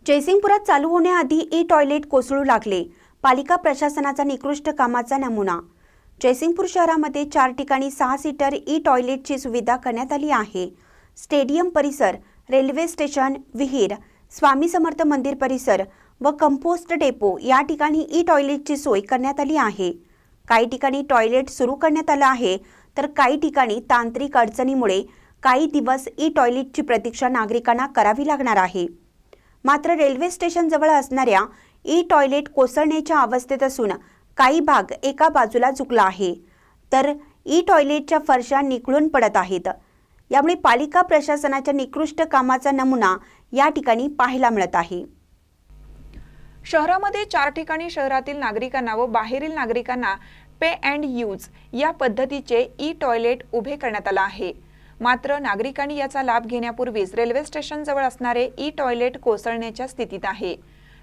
जयसिंगपुरात चालू होण्याआधी E toilet कोसळू लागले. पालिका प्रशासनाचा निकृष्ट कामाचा नमुना. जयसिंगपूर शहरामध्ये 4 ठिकाणी 6 सीटर ई टॉयलेटची सुविधा करण्यात आली आहे. स्टेडियम परिसर, रेल्वे स्टेशन, विहीर, स्वामी समर्थ मंदिर परिसर व कंपोस्ट डेपो या ठिकाणी ई टॉयलेटची सोय करण्यात आली आहे. काही ठिकाणी टॉयलेट सुरू करण्यात आलं आहे, तर काही ठिकाणी तांत्रिक अडचणीमुळे काही दिवस ई टॉयलेटची प्रतीक्षा नागरिकांना करावी लागणार आहे. मात्र रेल्वे स्टेशन जवळ असणाऱ्या ई टॉयलेट कोसळण्याच्या अवस्थेत असून काही भाग एका बाजूला झुकला आहे, तर ई टॉयलेटच्या फरशा निखळून पडत आहेत. यामुळे पालिका प्रशासनाच्या निकृष्ट कामाचा नमुना या ठिकाणी पाहायला मिळत आहे. शहरामध्ये 4 ठिकाणी शहरातील नागरिकांना व बाहेरील नागरिकांना पे अँड यूज या पद्धतीचे ई टॉयलेट उभे करण्यात आले आहे. मात्र नागरिकांनी याचा लाभ घेण्यापूर्वीच रेल्वे स्टेशन जवळ असणारे ई टॉयलेट कोसळण्याच्या स्थितीत आहे.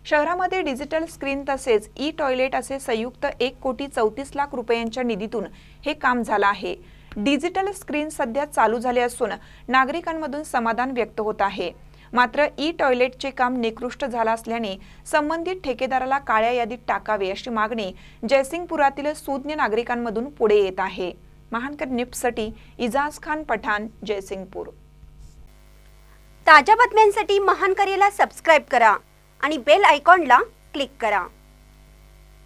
शहरामध्ये डिजिटल स्क्रीन तसेच ई टॉयलेट असे संयुक्त 1,34,00,000 रुपयांच्या निधीतून हे काम झालं आहे. डिजिटल स्क्रीन सध्या चालू झाले असून नागरिकांमधून समाधान व्यक्त होत आहे. मात्र ई टॉयलेटचे काम निकृष्ट झालं असल्याने संबंधित ठेकेदाराला काळ्या यादीत टाकावे अशी मागणी जयसिंगपुरातील सुज्ञ नागरिकांमधून पुढे येत आहे. महानकर निफ्टसाठी इजाज खान पठाण, जयसिंगपूर. ताज्या बातम्यांसाठी महानकरेला सबस्क्राइब करा आणि बेल आयकॉनला क्लिक करा.